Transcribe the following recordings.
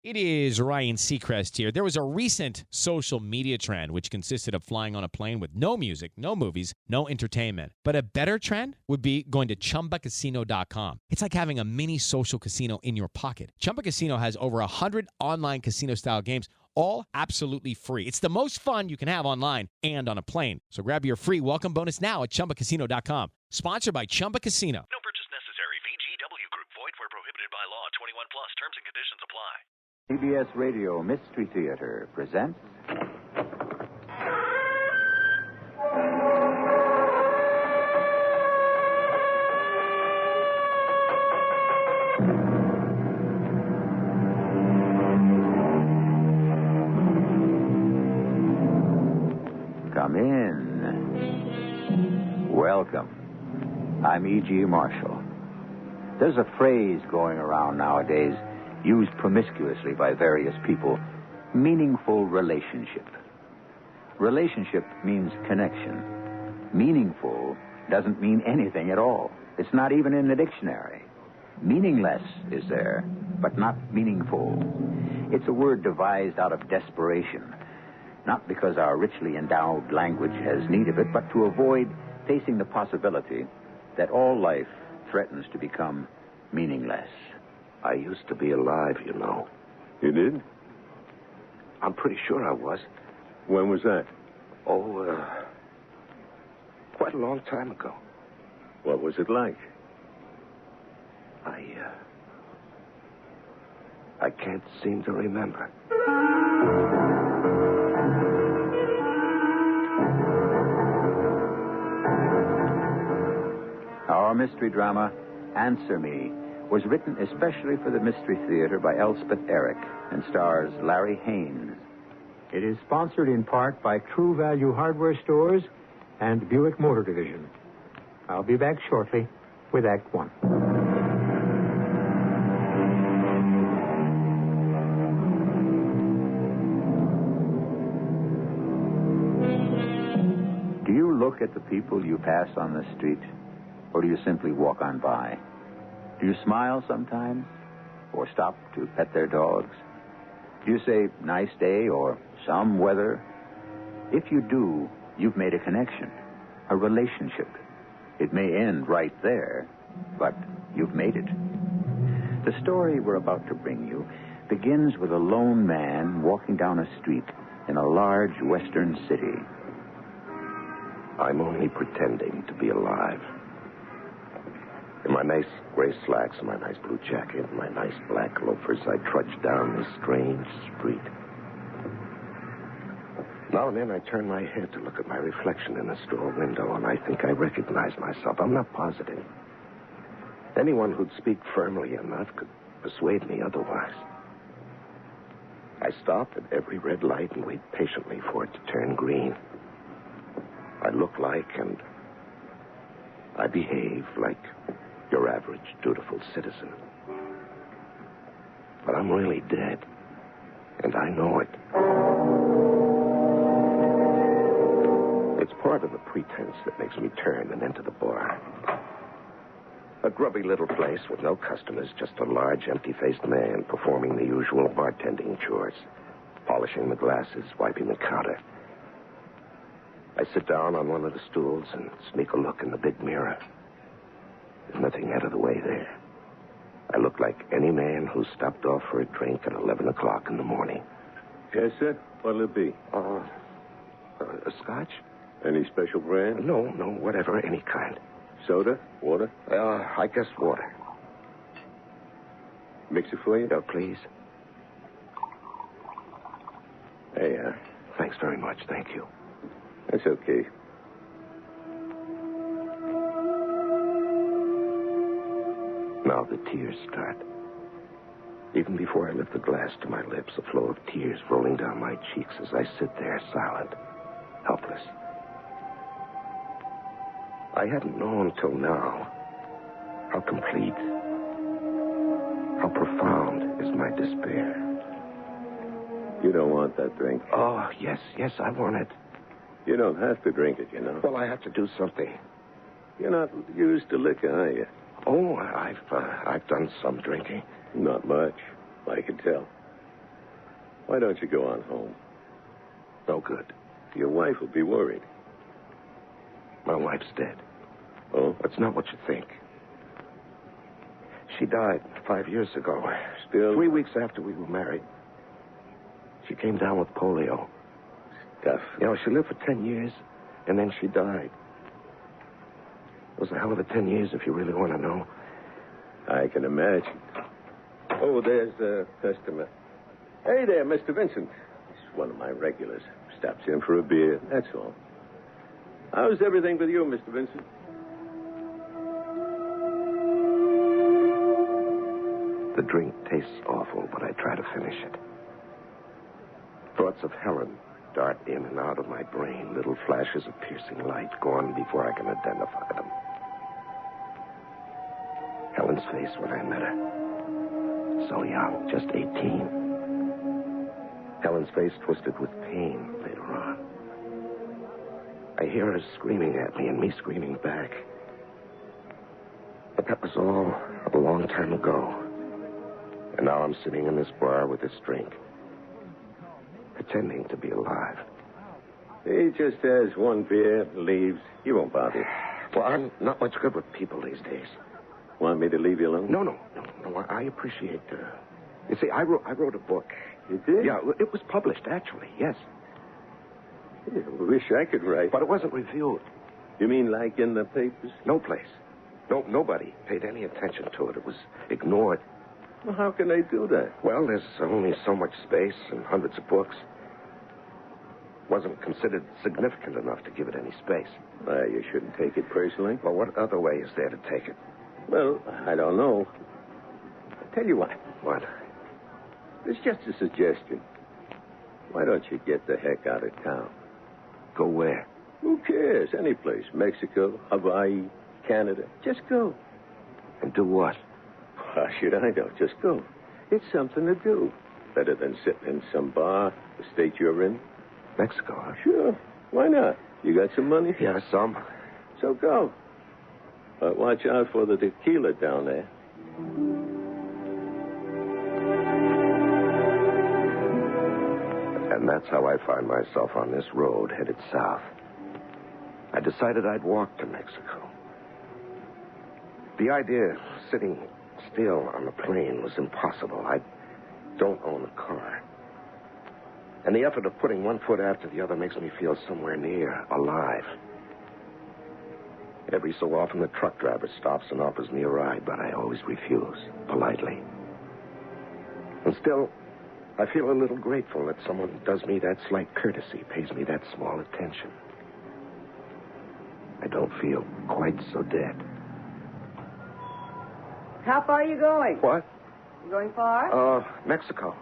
It is Ryan Seacrest here. There was a recent social media trend which consisted of flying on a plane with no music, no movies, no entertainment. But a better trend would be going to ChumbaCasino.com. It's like having a mini social casino in your pocket. Chumba Casino has over 100 online casino-style games, all absolutely free. It's the most fun you can have online and on a plane. So grab your free welcome bonus now at ChumbaCasino.com. Sponsored by Chumba Casino. No purchase necessary. VGW Group. Void where prohibited by law. 21 plus. Terms and conditions apply. CBS Radio Mystery Theater presents... Come in. Welcome. I'm E.G. Marshall. There's a phrase going around nowadays used promiscuously by various people, meaningful relationship. Relationship means connection. Meaningful doesn't mean anything at all. It's not even in the dictionary. Meaningless is there, but not meaningful. It's a word devised out of desperation, not because our richly endowed language has need of it, but to avoid facing the possibility that all life threatens to become meaningless. I used to be alive, you know. You did? I'm pretty sure I was. When was that? Quite a long time ago. What was it like? I can't seem to remember. Our mystery drama, Answer Me, was written especially for the Mystery Theater by Elspeth Eric and stars Larry Haynes. It is sponsored in part by True Value Hardware Stores and Buick Motor Division. I'll be back shortly with Act One. Do you look at the people you pass on the street, or do you simply walk on by? Do you smile sometimes, or stop to pet their dogs? Do you say, nice day, or some weather? If you do, you've made a connection, a relationship. It may end right there, but you've made it. The story we're about to bring you begins with a lone man walking down a street in a large western city. I'm only pretending to be alive. In my nice gray slacks and my nice blue jacket and my nice black loafers, I trudge down this strange street. Now and then I turn my head to look at my reflection in a store window, and I think I recognize myself. I'm not positive. Anyone who'd speak firmly enough could persuade me otherwise. I stop at every red light and wait patiently for it to turn green. I look like and I behave like your average dutiful citizen. But I'm really dead, and I know it. It's part of the pretense that makes me turn and enter the bar. A grubby little place with no customers, just a large, empty-faced man performing the usual bartending chores, polishing the glasses, wiping the counter. I sit down on one of the stools and sneak a look in the big mirror. There's nothing out of the way there. I look like any man who stopped off for a drink at 11 o'clock in the morning. Yes, sir. What'll it be? A scotch? Any special brand? No, whatever, any kind. Soda? Water? I guess water. Mix it for you? Please. Hey, Thanks very much, thank you. that's okay. Now the tears start. Even before I lift the glass to my lips, a flow of tears rolling down my cheeks as I sit there silent, helpless. I hadn't known till now how complete, how profound is my despair. You don't want that drink. Oh, yes, I want it. You don't have to drink it, you know. Well, I have to do something. You're not used to liquor, are you? Oh, I've done some drinking. Not much. I can tell. Why don't you go on home? No good. Your wife will be worried. My wife's dead. Oh? It's not what you think. She died 5 years ago. Still? 3 weeks after we were married. She came down with polio. Tough. You know, she lived for 10 years, and then she died. It was a hell of a 10 years, if you really want to know. I can imagine. Oh, there's a customer. Hey there, Mr. Vincent. He's one of my regulars. Stops in for a beer, that's all. How's everything with you, Mr. Vincent? The drink tastes awful, but I try to finish it. Thoughts of Helen dart in and out of my brain, little flashes of piercing light gone before I can identify them. Helen's face when I met her. So young, just 18. Helen's face twisted with pain later on. I hear her screaming at me and me screaming back. But that was all a long time ago. And now I'm sitting in this bar with this drink, pretending to be alive. He just has one beer, leaves. He won't bother you. Well, I'm not much good with people these days. Want me to leave you alone? No. I appreciate. You see, I wrote a book. You did? Yeah, it was published, actually. Yes, Yeah, I wish I could write. but it wasn't reviewed. You mean like in the papers? No place. Nobody paid any attention to it. It was ignored. Well, how can they do that? Well, there's only so much space and hundreds of books. Wasn't considered significant enough to give it any space. You shouldn't take it personally. Well, what other way is there to take it? Well, I don't know. I'll tell you what. What? It's just a suggestion. Why don't you get the heck out of town? Go where? Who cares? Any place. Mexico, Hawaii, Canada. Just go. And do what? How should I know? Just go. It's something to do. Better than sitting in some bar, the state you're in. Mexico, huh? Sure. Why not? You got some money? Yeah, some. So go. But watch out for the tequila down there. And that's how I find myself on this road headed south. I decided I'd walk to Mexico. The idea of sitting still on the plane was impossible. I don't own a car. And the effort of putting one foot after the other makes me feel somewhere near alive. Every so often, the truck driver stops and offers me a ride, but I always refuse, politely. And still, I feel a little grateful that someone does me that slight courtesy, pays me that small attention. I don't feel quite so dead. How far are you going? What? You going far? Mexico.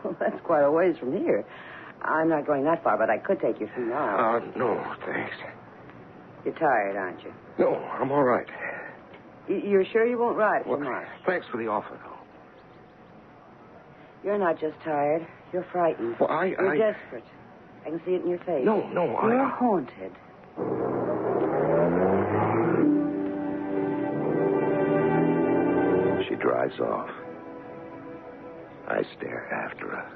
Well, that's quite a ways from here. I'm not going that far, but I could take you a few miles. No, thanks. You're tired, aren't you? No, I'm all right. You're sure you won't ride Well, too much? thanks for the offer, though. You're not just tired. You're frightened. Well, You're desperate. I can see it in your face. No, You're haunted. She drives off. I stare after her.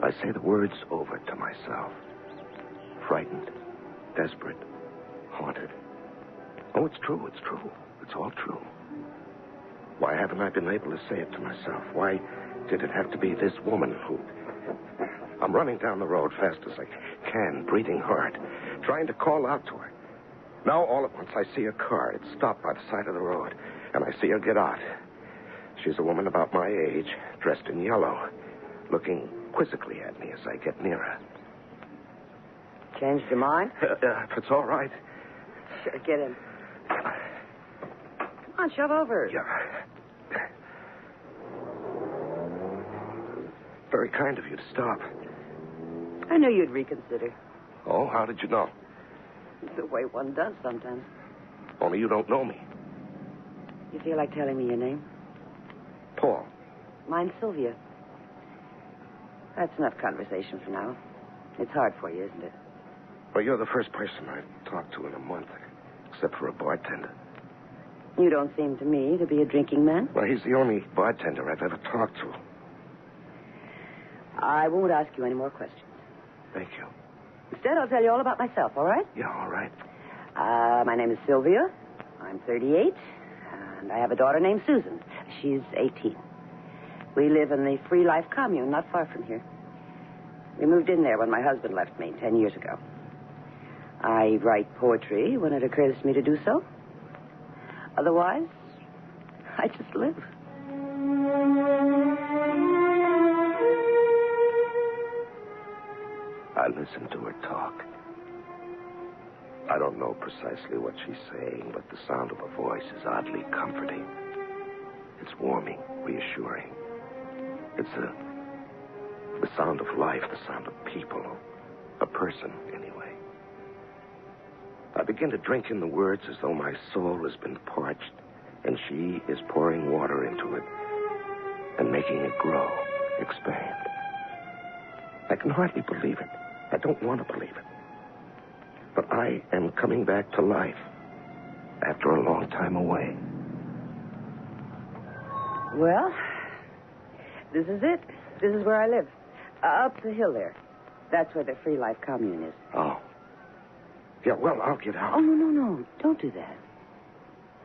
I say the words over to myself. Frightened, desperate, haunted. Oh, it's true. It's all true. Why haven't I been able to say it to myself? Why did it have to be this woman who... I'm running down the road fast as I can, breathing hard, trying to call out to her. Now, all at once, I see a car. It's stopped by the side of the road, and I see her get out. She's a woman about my age, dressed in yellow, looking quizzically at me as I get near her. Changed your mind? If it's all right. Sure, get in. Come on, shove over. Yeah. Very kind of you to stop. I knew you'd reconsider. Oh, how did you know? The way one does sometimes. Only you don't know me. You feel like telling me your name? Paul. Mine's Sylvia. That's enough conversation for now. It's hard for you, isn't it? Well, you're the first person I've talked to in a month, except for a bartender. You don't seem to me to be a drinking man. Well, he's the only bartender I've ever talked to. I won't ask you any more questions. Thank you. Instead, I'll tell you all about myself, all right? Yeah, all right. My name is Sylvia. I'm 38, and I have a daughter named Susan. She's 18. We live in the Free Life Commune, not far from here. We moved in there when my husband left me 10 years ago. I write poetry when it occurs to me to do so. Otherwise, I just live. I listen to her talk. I don't know precisely what she's saying, but the sound of her voice is oddly comforting. It's warming, reassuring. It's the sound of life, the sound of people. A person, anyway. I begin to drink in the words as though my soul has been parched, and she is pouring water into it and making it grow, expand. I can hardly believe it. I don't want to believe it. But I am coming back to life after a long time away. Well, this is it. This is where I live. Up the hill there. That's where the Free Life Commune is. Oh. Yeah, well, I'll get out. Oh, no. Don't do that.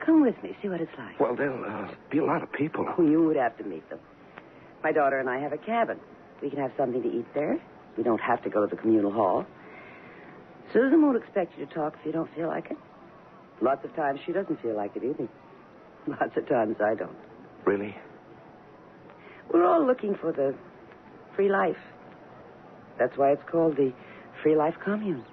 Come with me. See what it's like. Well, there'll be a lot of people. Oh, you would have to meet them. My daughter and I have a cabin. We can have something to eat there. We don't have to go to the communal hall. Susan won't expect you to talk if you don't feel like it. Lots of times she doesn't feel like it either. Lots of times I don't. Really? We're all looking for the free life. That's why it's called the Free Life Commune.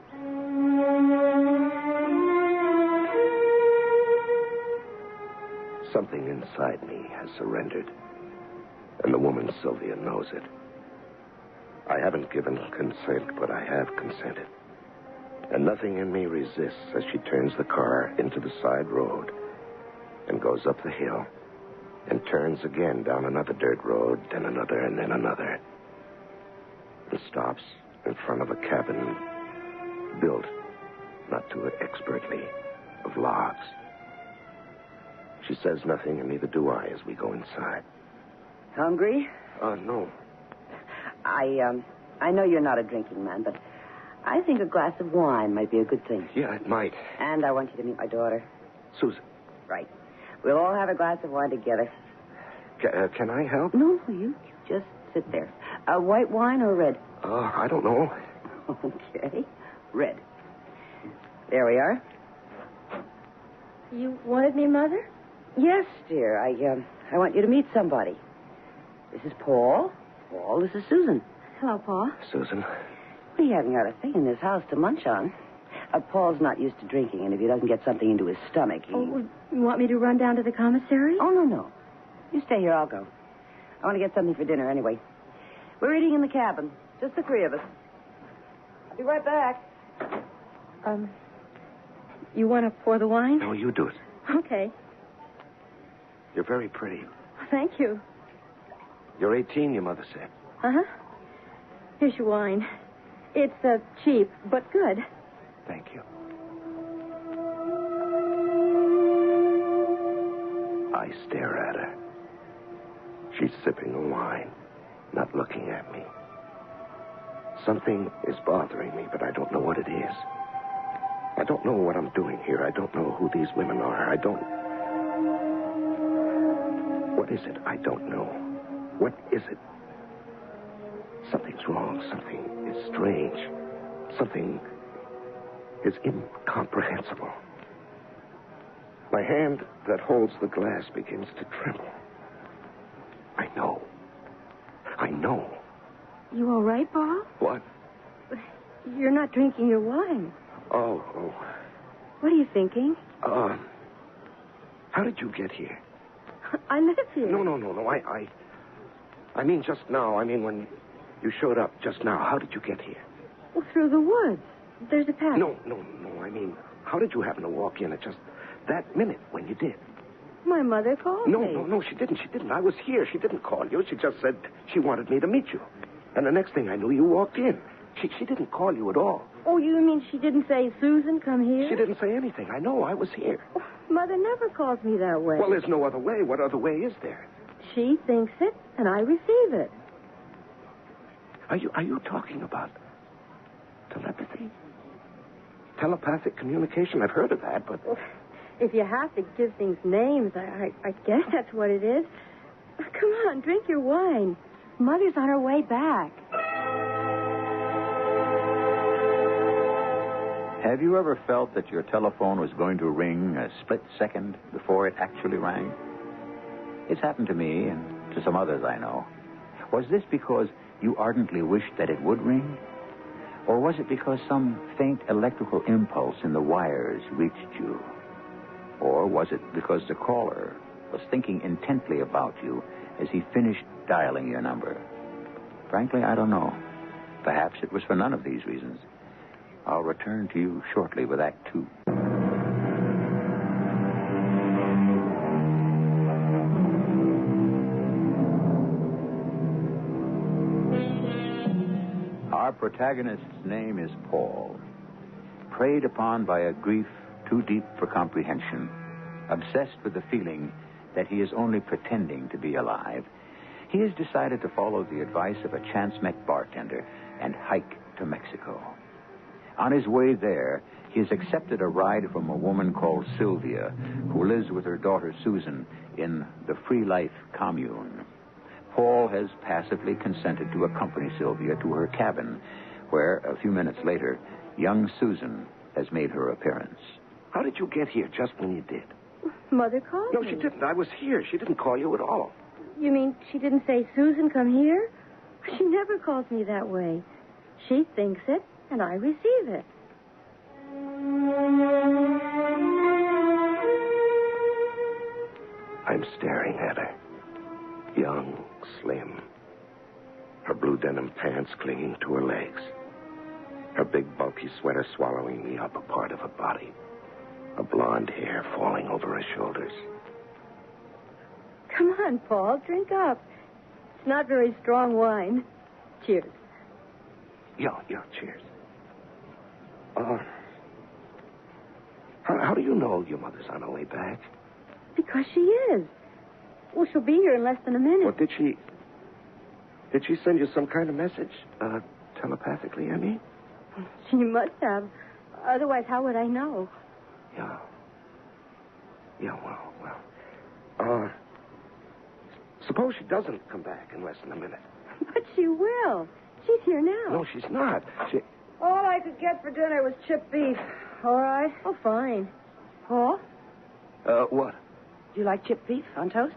Something inside me has surrendered, and the woman Sylvia knows it. I haven't given consent, but I have consented. And nothing in me resists as she turns the car into the side road and goes up the hill and turns again down another dirt road, then another, and then another, and stops in front of a cabin built, not too expertly, of logs. She says nothing, and neither do I as we go inside. Hungry? No. I know you're not a drinking man, but I think a glass of wine might be a good thing. Yeah, it might. And I want you to meet my daughter. Susan. Right. We'll all have a glass of wine together. Can I help? No, you just sit there. White wine or red? I don't know. Okay. Red. There we are. You wanted me, Mother? Yes, dear. I want you to meet somebody. This is Paul. Paul, this is Susan. Hello, Paul. Susan. We haven't got a thing in this house to munch on. Paul's not used to drinking, and if he doesn't get something into his stomach, he... Oh, you want me to run down to the commissary? Oh, no. You stay here, I'll go. I want to get something for dinner anyway. We're eating in the cabin, just the three of us. I'll be right back. You want to pour the wine? No, you do it. Okay. You're very pretty. Thank you. You're 18, your mother said. Uh-huh. Here's your wine. It's cheap, but good. Thank you. I stare at her. She's sipping the wine, not looking at me. Something is bothering me, but I don't know what it is. I don't know what I'm doing here. I don't know who these women are. What is it? I don't know. What is it? Something's wrong. Something is strange. Something is incomprehensible. My hand that holds the glass begins to tremble. I know. You all right, Paul? What? You're not drinking your wine. Oh. What are you thinking? How did you get here? I live here. No. I mean just now. I mean when you showed up just now. How did you get here? Well, through the woods. There's a path. No. I mean, how did you happen to walk in at just that minute when you did? My mother called me. No, she didn't. I was here. She didn't call you. She just said she wanted me to meet you. And the next thing I knew, you walked in. She didn't call you at all. Oh, you mean she didn't say, Susan, come here? She didn't say anything. I know. I was here. Oh, Mother never calls me that way. Well, there's no other way. What other way is there? She thinks it, and I receive it. Are you talking about telepathy? Telepathic communication? I've heard of that, but... Well, if you have to give things names, I guess that's what it is. Come on, drink your wine. Mother's on her way back. Have you ever felt that your telephone was going to ring a split second before it actually rang? It's happened to me and to some others I know. Was this because you ardently wished that it would ring? Or was it because some faint electrical impulse in the wires reached you? Or was it because the caller was thinking intently about you as he finished dialing your number? Frankly, I don't know. Perhaps it was for none of these reasons. I'll return to you shortly with Act 2. Our protagonist's name is Paul. Preyed upon by a grief too deep for comprehension, obsessed with the feeling that he is only pretending to be alive, he has decided to follow the advice of a chance-met bartender and hike to Mexico. On his way there, he has accepted a ride from a woman called Sylvia, who lives with her daughter Susan in the Free Life commune. Paul has passively consented to accompany Sylvia to her cabin, where, a few minutes later, young Susan has made her appearance. How did you get here just when you did? Mother called No, me. she didn't. I was here. She didn't call you at all. You mean she didn't say, Susan, come here? She never calls me that way. She thinks it, and I receive it. I'm staring at her. Young, slim. Her blue denim pants clinging to her legs. Her big, bulky sweater swallowing the upper part of her body. Her blonde hair falling over her shoulders. Come on, Paul, drink up. It's not very strong wine. Cheers. Yeah, cheers. How do you know your mother's on her way back? Because she is. Well, she'll be here in less than a minute. Well, did she send you some kind of message? Telepathically, I mean? She must have. Otherwise, how would I know? Yeah, well. Suppose she doesn't come back in less than a minute. But she will. She's here now. No, she's not. All I could get for dinner was chipped beef. All right. Oh, fine. Paul? What? Do you like chipped beef on toast?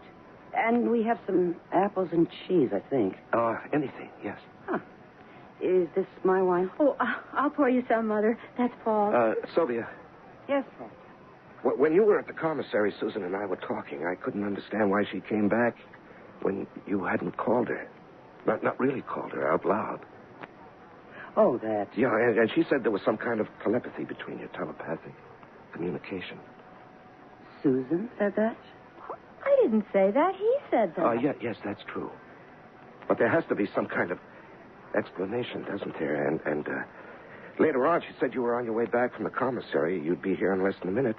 And we have some apples and cheese, I think. Anything, yes. Huh. Is this my wine? Oh, I'll pour you some, Mother. That's Paul. Sylvia. Yes, Paul. When you were at the commissary, Susan and I were talking. I couldn't understand why she came back when you hadn't called her. Not really called her out loud. Oh, that. Yeah, and she said there was some kind of telepathy between you, telepathic communication. Susan said that? I didn't say that. He said that. Yes, that's true. But there has to be some kind of explanation, doesn't there? And later on, she said you were on your way back from the commissary. You'd be here in less than a minute.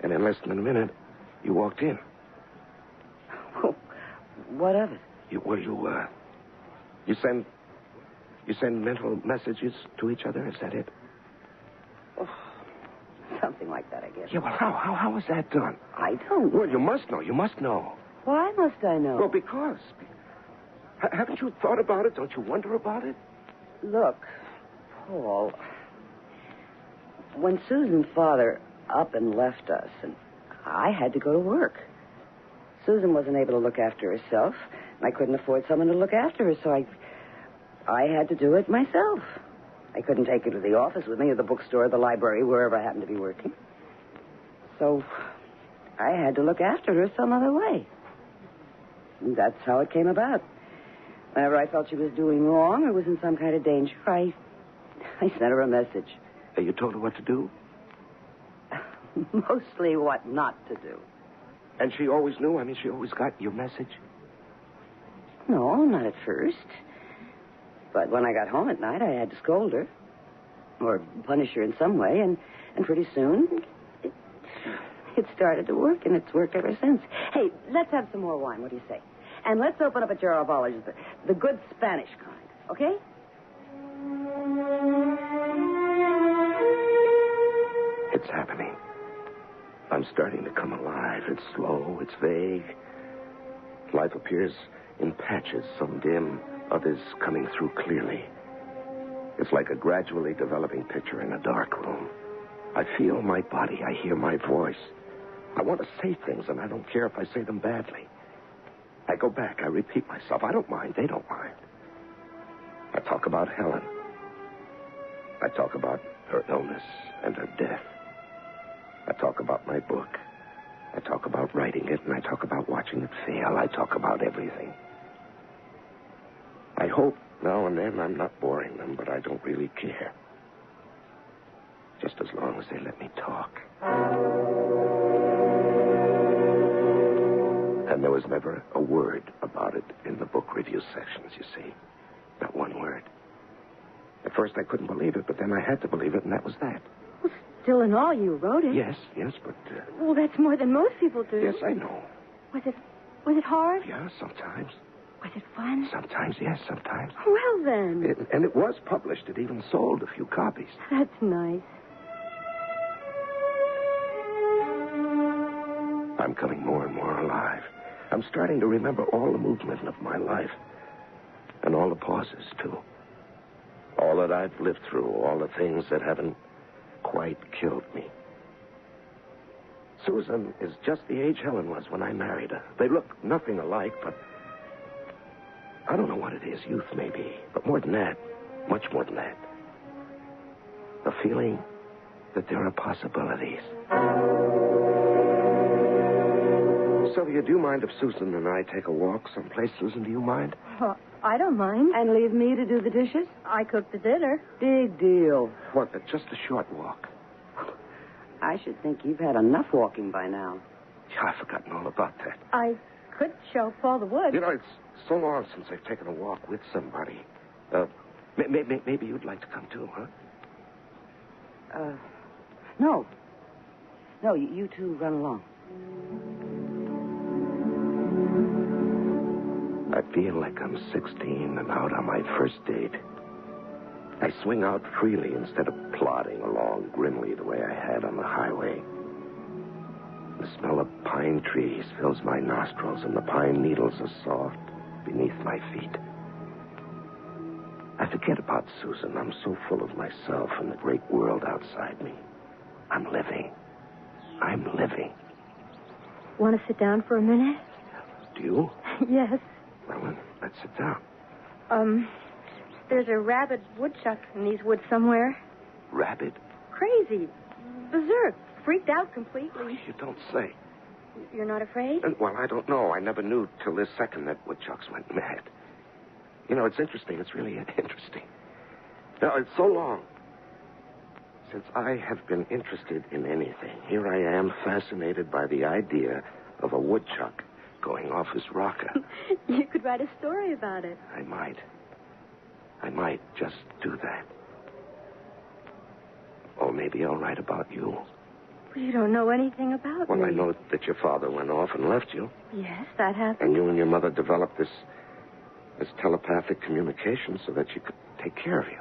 And in less than a minute, you walked in. Oh, what of it? You send mental messages to each other? Is that it? Oh, something like that, I guess. Yeah, well, how is that done? I don't know. Well, you must know. You must know. Why must I know? Well, because. Haven't you thought about it? Don't you wonder about it? Look, Paul, when Susan's father up and left us, and I had to go to work. Susan wasn't able to look after herself. I couldn't afford someone to look after her, so I had to do it myself. I couldn't take her to the office with me, or the bookstore, or the library, wherever I happened to be working. So I had to look after her some other way. And that's how it came about. Whenever I felt she was doing wrong or was in some kind of danger, I sent her a message. You told her what to do? Mostly what not to do. And she always knew? I mean, she always got your message? No, not at first. But when I got home at night, I had to scold her. Or punish her in some way. And pretty soon, it started to work, and it's worked ever since. Hey, let's have some more wine. What do you say? And let's open up a jar of olives, the good Spanish kind, okay? happening. I'm starting to come alive. It's slow, it's vague. Life appears in patches, some dim, others coming through clearly. It's like a gradually developing picture in a dark room. I feel my body. I hear my voice. I want to say things, and I don't care if I say them badly. I go back. I repeat myself. I don't mind. They don't mind. I talk about Helen. I talk about her illness and her death. I talk about my book. I talk about writing it, and I talk about watching it fail. I talk about everything. I hope now and then I'm not boring them, but I don't really care. Just as long as they let me talk. And there was never a word about it in the book review sections, you see. Not one word. At first I couldn't believe it, but then I had to believe it, and that was that. Well, still in all, you wrote it. Yes, but... Well, that's more than most people do. Yes, I know. Was it hard? Yeah, sometimes. Was it fun? Sometimes, yes, sometimes. Well, then. And it was published. It even sold a few copies. That's nice. I'm coming more and more alive. I'm starting to remember all the movement of my life. And all the pauses, too. All that I've lived through, all the things that haven't quite killed me. Susan is just the age Helen was when I married her. They look nothing alike, but I don't know what it is. Youth, maybe. But more than that, much more than that. The feeling that there are possibilities. Sylvia, do you mind if Susan and I take a walk someplace? Susan, do you mind? Well, I don't mind. And leave me to do the dishes? I cooked the dinner. Big deal. What, just a short walk? I should think you've had enough walking by now. Yeah, I've forgotten all about that. I could show Paul the woods. You know, it's so long since I've taken a walk with somebody. Maybe you'd like to come too, huh? No. No, you two run along. I feel like I'm 16 and out on my first date. I swing out freely instead of plodding along grimly the way I had on the highway. The smell of pine trees fills my nostrils, and the pine needles are soft beneath my feet. I forget about Susan. I'm so full of myself and the great world outside me. I'm living. I'm living. Want to sit down for a minute? Do you? Yes. Well, then, let's sit down. There's a rabid woodchuck in these woods somewhere. Rabid? Crazy. Berserk. Freaked out completely. You don't say. You're not afraid? Well, I don't know. I never knew till this second that woodchucks went mad. You know, it's interesting. It's really interesting. Now, it's so long since I have been interested in anything. Here I am, fascinated by the idea of a woodchuck going off his rocker. You could write a story about it. I might just do that. Or maybe I'll write about you. Well, you don't know anything about me. Well, I know that your father went off and left you. Yes, that happened. And you and your mother developed this telepathic communication so that she could take care of you.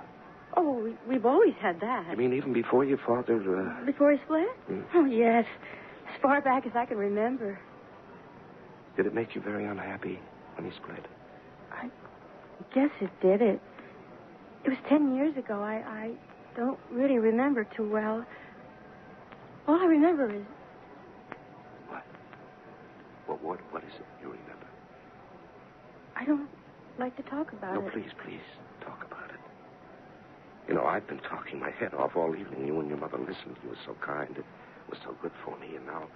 Oh, we've always had that. You mean even before your father... Before he split? Oh, yes. As far back as I can remember. Did it make you very unhappy when he split? I guess it did. It was 10 years ago. I don't really remember too well. All I remember is... What is it you remember? I don't like to talk about it. No, please, talk about it. You know, I've been talking my head off all evening. You and your mother listened. You were so kind. It was so good for me. And now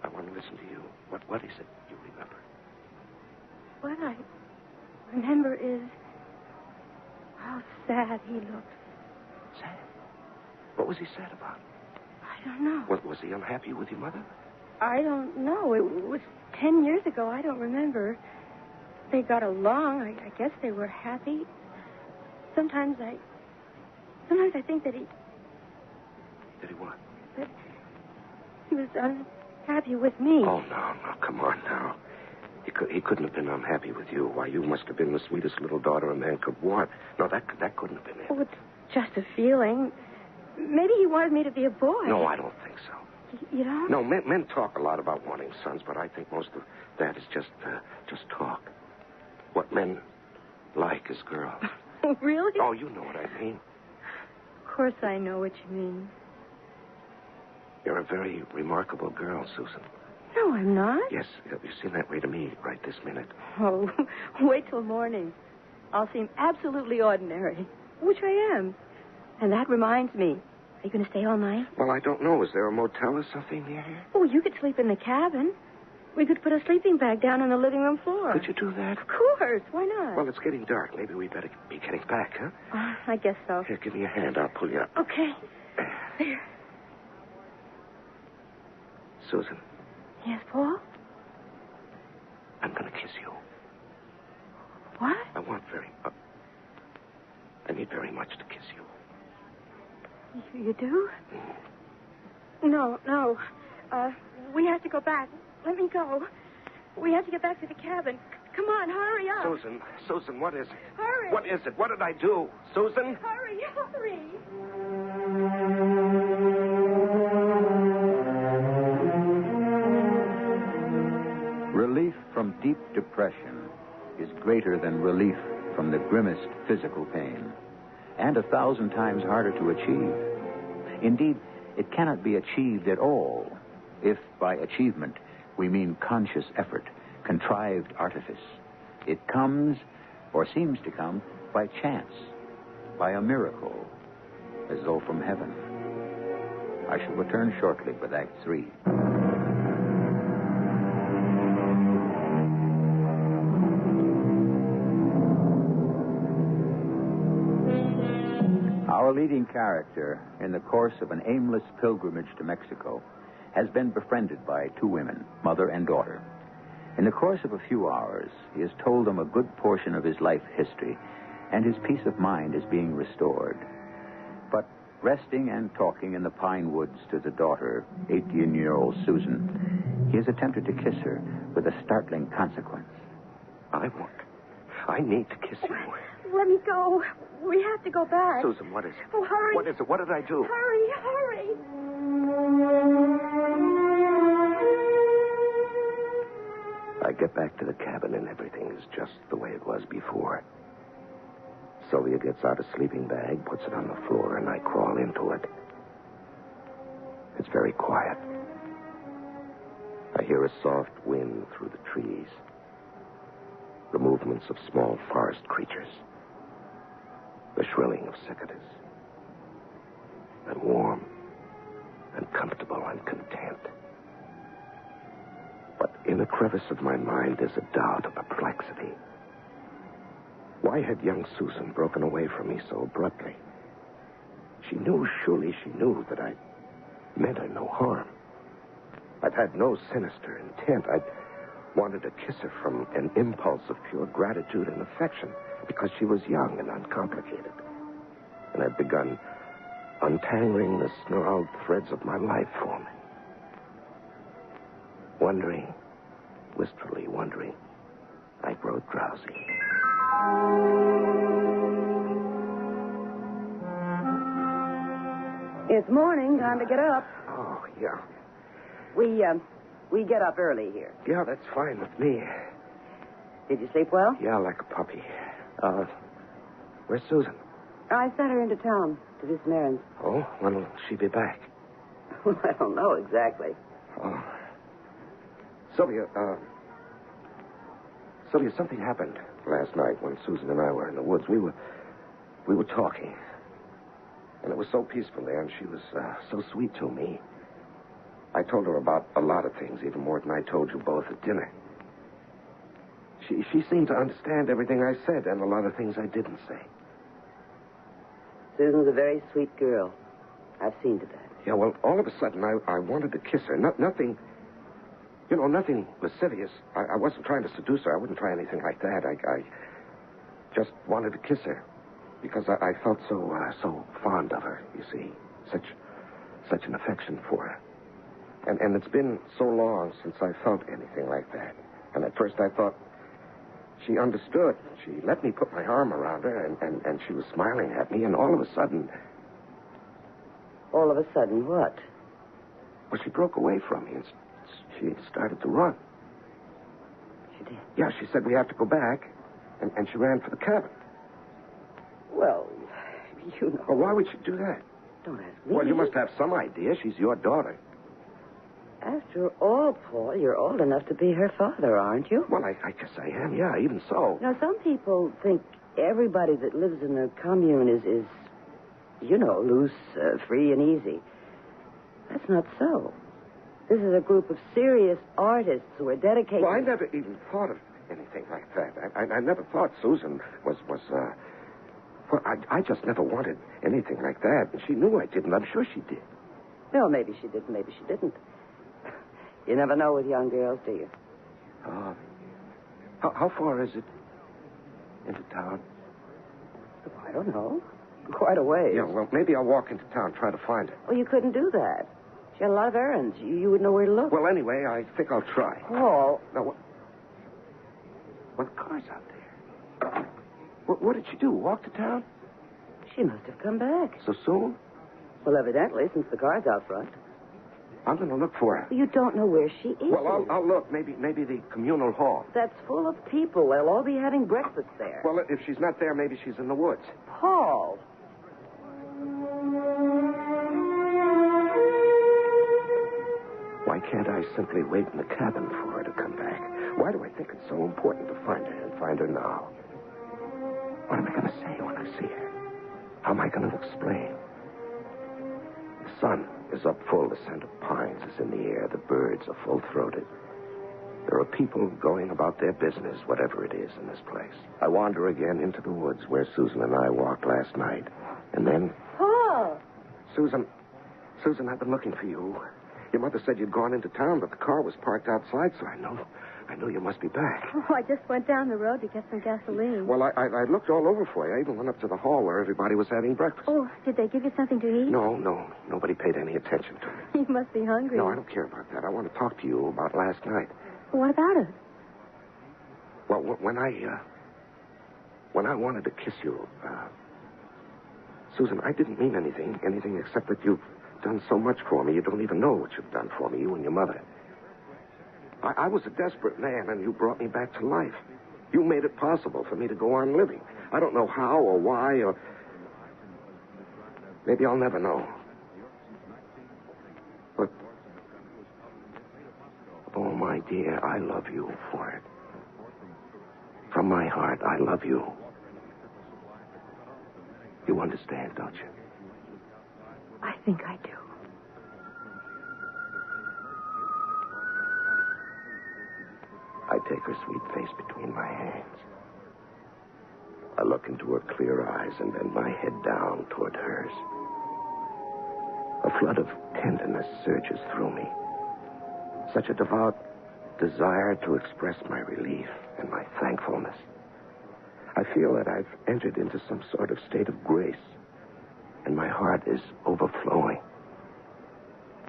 I want to listen to you. What is it you remember? What I remember is how sad he looked. Sad? What was he sad about? I don't know. Was he unhappy with your mother? I don't know. It was 10 years ago. I don't remember. They got along. I guess they were happy. Sometimes I think that he... Did he what? That he was unhappy with me. Oh, no, come on now. He couldn't have been unhappy with you. Why, you must have been the sweetest little daughter a man could want. No, that couldn't have been it. Oh, it's just a feeling. Maybe he wanted me to be a boy. No, I don't think so. You don't? No, men talk a lot about wanting sons, but I think most of that is just talk. What men like is girls. Really? Oh, you know what I mean. Of course I know what you mean. You're a very remarkable girl, Susan. No, I'm not. Yes, you seem that way to me right this minute. Oh, wait till morning. I'll seem absolutely ordinary, which I am. And that reminds me. Are you going to stay all night? Well, I don't know. Is there a motel or something near here? Oh, you could sleep in the cabin. We could put a sleeping bag down on the living room floor. Could you do that? Of course. Why not? Well, it's getting dark. Maybe we better be getting back, huh? I guess so. Here, give me a hand. I'll pull you up. Okay. There. Susan, Yes, Paul? I'm going to kiss you. What? I need very much to kiss you. You do? No. We have to go back. Let me go. We have to get back to the cabin. Come on, hurry up. Susan, what is it? Hurry. What is it? What did I do? Susan? Hurry. Relief from deep depression is greater than relief from the grimmest physical pain, and 1,000 times harder to achieve. Indeed, it cannot be achieved at all if by achievement we mean conscious effort, contrived artifice. It comes, or seems to come, by chance, by a miracle, as though from heaven. I shall return shortly with Act 3. Our leading character, in the course of an aimless pilgrimage to Mexico, has been befriended by two women, mother and daughter. In the course of a few hours, he has told them a good portion of his life history, and his peace of mind is being restored. But resting and talking in the pine woods to the daughter, 18-year-old Susan, he has attempted to kiss her with a startling consequence. I need to kiss you. Let me go. We have to go back. Susan, what is it? Oh, hurry. What is it? What did I do? Hurry. I get back to the cabin and everything is just the way it was before. Sylvia gets out a sleeping bag, puts it on the floor, and I crawl into it. It's very quiet. I hear a soft wind through the trees. The movements of small forest creatures. The shrilling of cicadas. I'm warm and comfortable and content. But in a crevice of my mind, there's a doubt, a perplexity. Why had young Susan broken away from me so abruptly? Surely she knew that I meant her no harm. I'd had no sinister intent. I'd wanted to kiss her from an impulse of pure gratitude and affection because she was young and uncomplicated. And I'd begun untangling the snarled threads of my life for me. Wistfully wondering, I grow drowsy. It's morning. Time to get up. Oh, yeah. We get up early here. Yeah, that's fine with me. Did you sleep well? Yeah, like a puppy. Where's Susan? I sent her into town to do some errands. Oh, when'll she be back? Well, I don't know exactly. Oh. Sylvia, something happened last night when Susan and I were in the woods. We were talking. And it was so peaceful there, and she was so sweet to me. I told her about a lot of things, even more than I told you both at dinner. She seemed to understand everything I said and a lot of things I didn't say. Susan's a very sweet girl. I've seen to that. Yeah, well, all of a sudden, I wanted to kiss her. Nothing lascivious. I wasn't trying to seduce her. I wouldn't try anything like that. I just wanted to kiss her because I felt so fond of her, you see. Such an affection for her. And it's been so long since I felt anything like that. And at first I thought she understood. She let me put my arm around her, and she was smiling at me, and all of a sudden, All of a sudden, what? Well, she broke away from me and she started to run. She did? Yeah, she said we have to go back, and she ran for the cabin. Well, you know. Well, why would she do that? Don't ask me. Well, you must have some idea. She's your daughter. After all, Paul, you're old enough to be her father, aren't you? Well, I guess I am, yeah, even so. Now, some people think everybody that lives in a commune is loose, free, and easy. That's not so. This is a group of serious artists who are dedicated... Well, I never even thought of anything like that. I never thought Susan was Well, I just never wanted anything like that. And she knew I didn't. I'm sure she did. Well, maybe she did, maybe she didn't. You never know with young girls, do you? How far is it into town? Oh, I don't know. Quite a ways. Yeah, well, maybe I'll walk into town, try to find her. Well, you couldn't do that. She had a lot of errands. You would know where to look. Well, anyway, I think I'll try. Paul. Now, what? Well, the car's out there. What did she do? Walk to town? She must have come back. So soon? Well, evidently, since the car's out front. I'm going to look for her. You don't know where she is. Well, I'll look. Maybe the communal hall. That's full of people. They'll all be having breakfast there. Well, if she's not there, maybe she's in the woods. Paul. Why can't I simply wait in the cabin for her to come back? Why do I think it's so important to find her and find her now? What am I going to say when I see her? How am I going to explain? The sun is up full. The scent of pines is in the air. The birds are full-throated. There are people going about their business, whatever it is, in this place. I wander again into the woods where Susan and I walked last night. And then... Paul! Susan, I've been looking for you. Your mother said you'd gone into town, but the car was parked outside, so I know you must be back. Oh, I just went down the road to get some gasoline. Well, I looked all over for you. I even went up to the hall where everybody was having breakfast. Oh, did they give you something to eat? No. Nobody paid any attention to me. You must be hungry. No, I don't care about that. I want to talk to you about last night. What about it? Well, when I wanted to kiss you, Susan, I didn't mean anything except that you've done so much for me. You don't even know what you've done for me, you and your mother. I was a desperate man, and you brought me back to life. You made it possible for me to go on living. I don't know how or why, or... Maybe I'll never know. But... Oh, my dear, I love you for it. From my heart, I love you. You understand, don't you? I think I do. I take her sweet face between my hands. I look into her clear eyes and bend my head down toward hers. A flood of tenderness surges through me. Such a devout desire to express my relief and my thankfulness. I feel that I've entered into some sort of state of grace, and my heart is overflowing.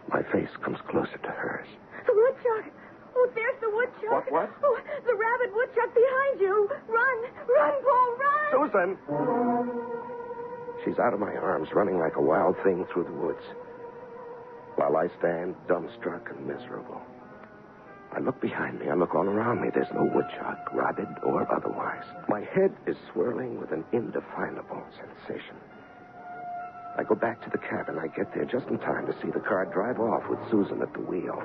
My face comes closer to hers. The woodchuck! Oh, there's the woodchuck. What? Oh, the rabid woodchuck behind you. Run, Paul, run! Susan! She's out of my arms, running like a wild thing through the woods, while I stand dumbstruck and miserable. I look behind me. I look all around me. There's no woodchuck, rabid or otherwise. My head is swirling with an indefinable sensation. I go back to the cabin. I get there just in time to see the car drive off with Susan at the wheel.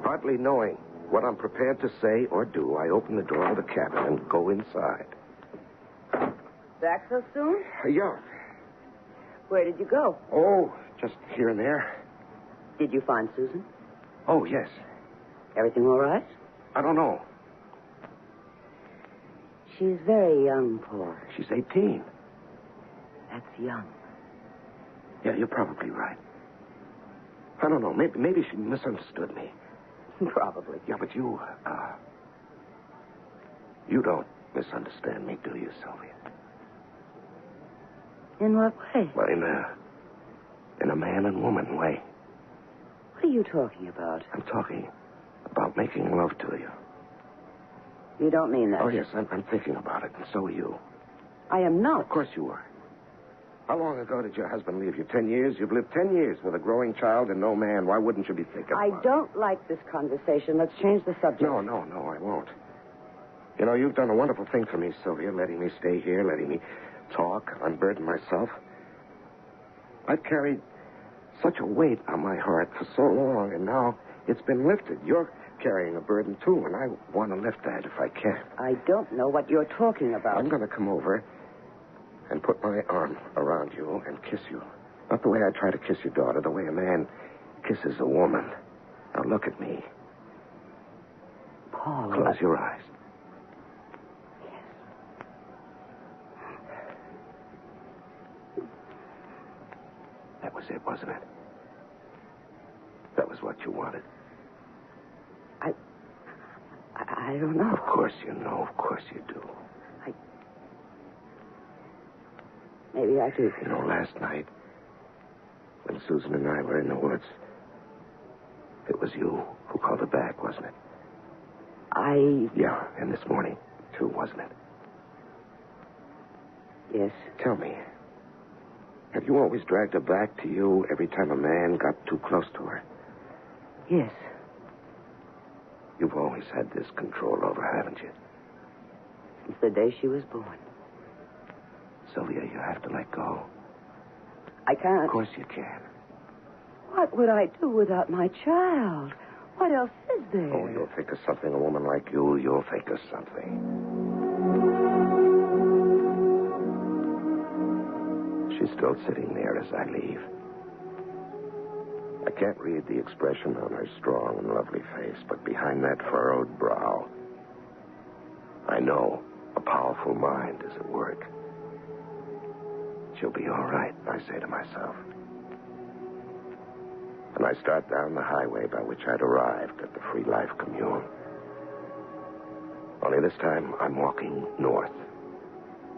Hardly knowing what I'm prepared to say or do, I open the door of the cabin and go inside. Back so soon? Yeah. Where did you go? Oh, just here and there. Did you find Susan? Oh, yes. Everything all right? I don't know. She's very young, Paul. She's 18. That's young. Yeah, you're probably right. I don't know. Maybe she misunderstood me. Probably. Yeah, but you don't misunderstand me, do you, Sylvia? In what way? Well, in a man and woman way. What are you talking about? I'm talking about making love to you. You don't mean that. Oh, yes, I'm thinking about it, and so are you. I am not. Of course you are. How long ago did your husband leave you? 10 years? You've lived 10 years with a growing child and no man. Why wouldn't you be thinking I about don't like this conversation. Let's change the subject. No, I won't. You know, you've done a wonderful thing for me, Sylvia, letting me stay here, letting me talk, unburden myself. I've carried such a weight on my heart for so long, and now it's been lifted. You're carrying a burden, too, and I want to lift that if I can. I don't know what you're talking about. I'm going to come over and put my arm around you and kiss you. Not the way I try to kiss your daughter, the way a man kisses a woman. Now look at me. Paul. Close your eyes. That was it, wasn't it? That was what you wanted. I don't know. Of course you know. Of course you do. Maybe I do. You know, last night, when Susan and I were in the woods, it was you who called her back, wasn't it? Yeah, and this morning, too, wasn't it? Yes. Tell me, have you always dragged her back to you every time a man got too close to her? Yes. You've always had this control over her, haven't you? Since the day she was born. Sylvia, you have to let go. I can't. Of course you can. What would I do without my child? What else is there? Oh, you'll think of something. A woman like you'll think of something. She's still sitting there as I leave. I can't read the expression on her strong and lovely face, but behind that furrowed brow, I know a powerful mind is at work. She'll be all right, I say to myself. And I start down the highway by which I'd arrived at the Free Life Commune. Only this time, I'm walking north,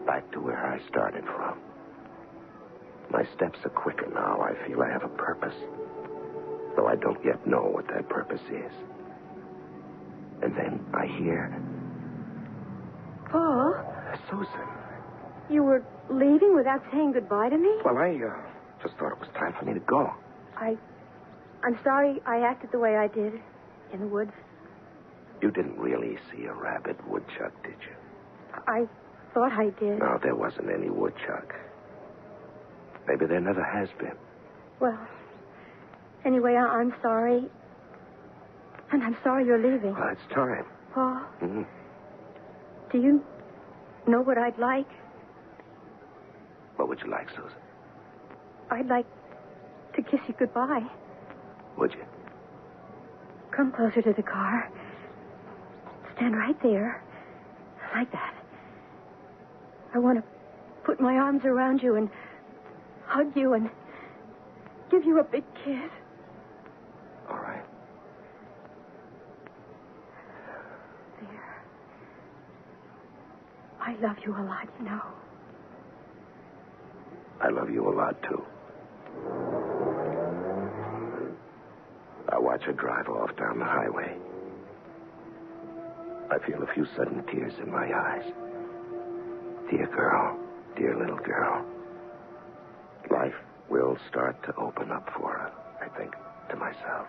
back to where I started from. My steps are quicker now. I feel I have a purpose, though I don't yet know what that purpose is. And then I hear... Paul, Susan. you were leaving without saying goodbye to me? Well, I just thought it was time for me to go. I'm sorry I acted the way I did in the woods. You didn't really see a rabid woodchuck, did you? I thought I did. No, there wasn't any woodchuck. Maybe there never has been. Well, anyway, I'm sorry. And I'm sorry you're leaving. Well, it's time. Paul, Mm-hmm. do you know what I'd like? What would you like, Susan? I'd like to kiss you goodbye. Would you? Come closer to the car. Stand right there. Like that. I want to put my arms around you and hug you and give you a big kiss. All right. There. I love you a lot, you know. I love you a lot, too. I watch her drive off down the highway. I feel a few sudden tears in my eyes. Dear girl, dear little girl. Life will start to open up for her, I think, to myself.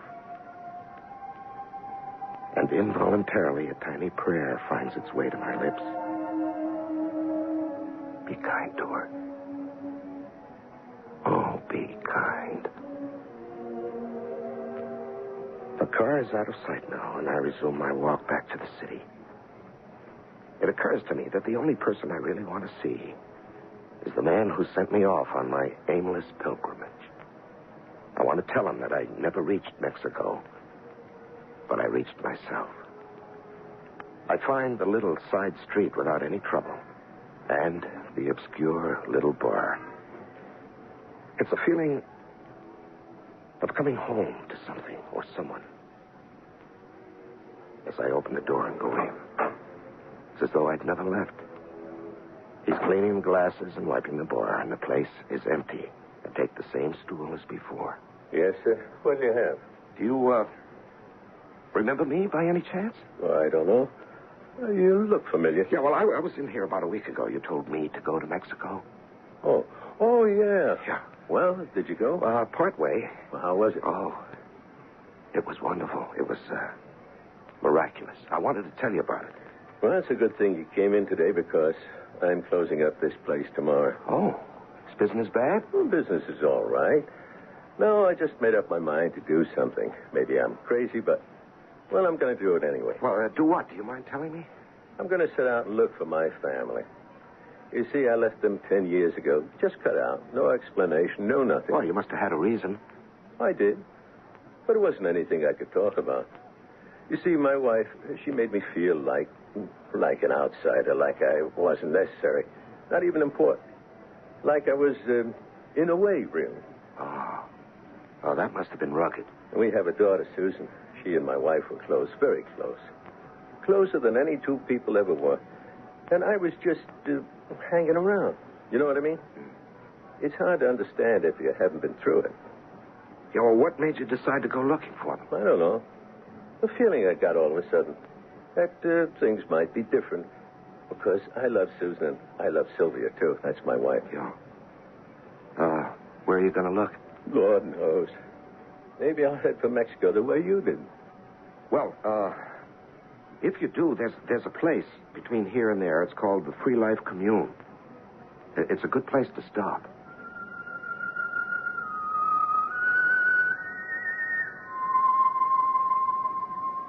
And involuntarily, a tiny prayer finds its way to my lips. Be kind to her. Oh, be kind. The car is out of sight now, and I resume my walk back to the city. It occurs to me that the only person I really want to see is the man who sent me off on my aimless pilgrimage. I want to tell him that I never reached Mexico, but I reached myself. I find the little side street without any trouble, and the obscure little bar. It's a feeling of coming home to something or someone. As I open the door and go in, it's as though I'd never left. He's cleaning the glasses and wiping the bar, and the place is empty. I take the same stool as before. Yes, sir. What do you have? Do you, remember me by any chance? Oh, I don't know. You look familiar. Yeah, well, I was in here about a week ago. You told me to go to Mexico. Oh, yeah. Yeah. Well, did you go? Part way. Well, how was it? Oh, it was wonderful. It was miraculous. I wanted to tell you about it. Well, it's a good thing you came in today because I'm closing up this place tomorrow. Oh, is business bad? Well, business is all right. No, I just made up my mind to do something. Maybe I'm crazy, but, well, I'm going to do it anyway. Well, do what? Do you mind telling me? I'm going to set out and look for my family. You see, I left them 10 years ago. Just cut out. No explanation, no nothing. Well, you must have had a reason. I did. But it wasn't anything I could talk about. You see, my wife, she made me feel like an outsider, like I wasn't necessary. Not even important. Like I was, in a way, real. Oh, that must have been rugged. We have a daughter, Susan. She and my wife were close, very close. Closer than any two people ever were. And I was just hanging around. You know what I mean? It's hard to understand if you haven't been through it. Yeah, well, what made you decide to go looking for them? I don't know. The feeling I got all of a sudden. That things might be different. Because I love Susan and I love Sylvia, too. That's my wife. Yeah. Where are you going to look? Lord knows. Maybe I'll head for Mexico the way you did. Well, if you do, there's a place between here and there. It's called the Free Life Commune. It's a good place to stop.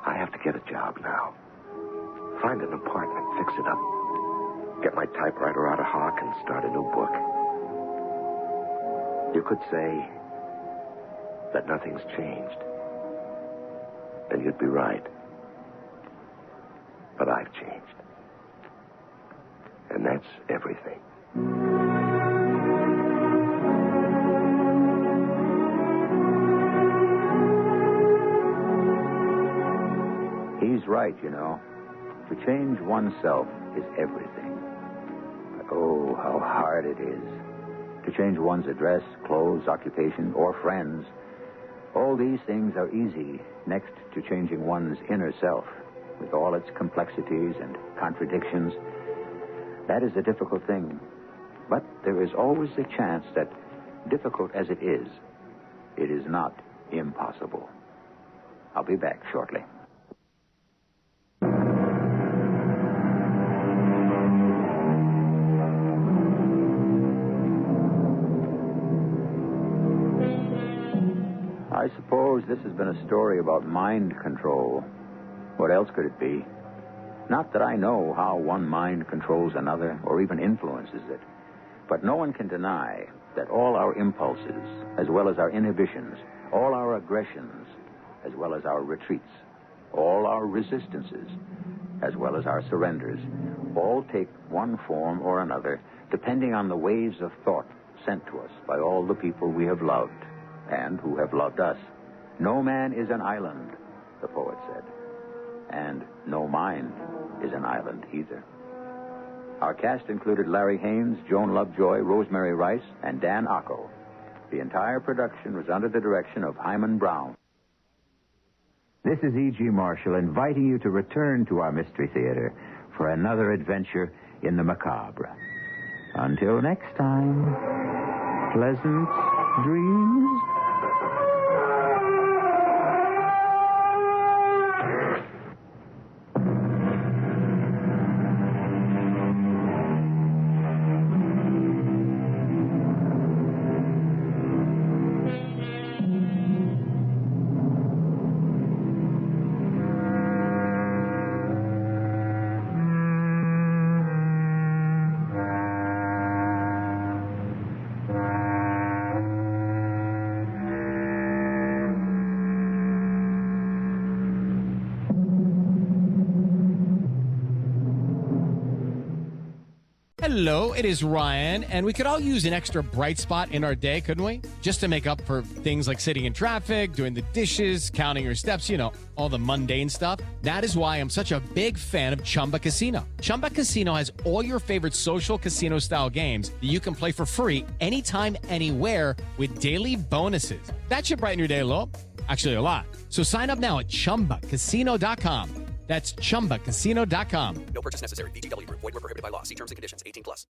I have to get a job now. Find an apartment, fix it up. Get my typewriter out of hock and start a new book. You could say that nothing's changed. And you'd be right. But I've changed. And that's everything. He's right, you know. To change oneself is everything. But oh, how hard it is. To change one's address, clothes, occupation, or friends. All these things are easy next to changing one's inner self, with all its complexities and contradictions. That is a difficult thing. But there is always a chance that, difficult as it is not impossible. I'll be back shortly. I suppose this has been a story about mind control. What else could it be? Not that I know how one mind controls another or even influences it. But no one can deny that all our impulses, as well as our inhibitions, all our aggressions, as well as our retreats, all our resistances, as well as our surrenders, all take one form or another, depending on the waves of thought sent to us by all the people we have loved and who have loved us. No man is an island, the poet said. And no mind is an island either. Our cast included Larry Haynes, Joan Lovejoy, Rosemary Rice, and Dan Ocko. The entire production was under the direction of Hyman Brown. This is E.G. Marshall inviting you to return to our Mystery Theater for another adventure in the macabre. Until next time, pleasant dreams. Hello, it is Ryan, and we could all use an extra bright spot in our day, couldn't we? Just to make up for things like sitting in traffic, doing the dishes, counting your steps, you know, all the mundane stuff. That is why I'm such a big fan of Chumba Casino. Chumba Casino has all your favorite social casino-style games that you can play for free anytime, anywhere with daily bonuses. That should brighten your day a little. Actually, a lot. So sign up now at ChumbaCasino.com. That's ChumbaCasino.com. No purchase necessary. VGW Group. Void where prohibited by law. See terms and conditions. 18+.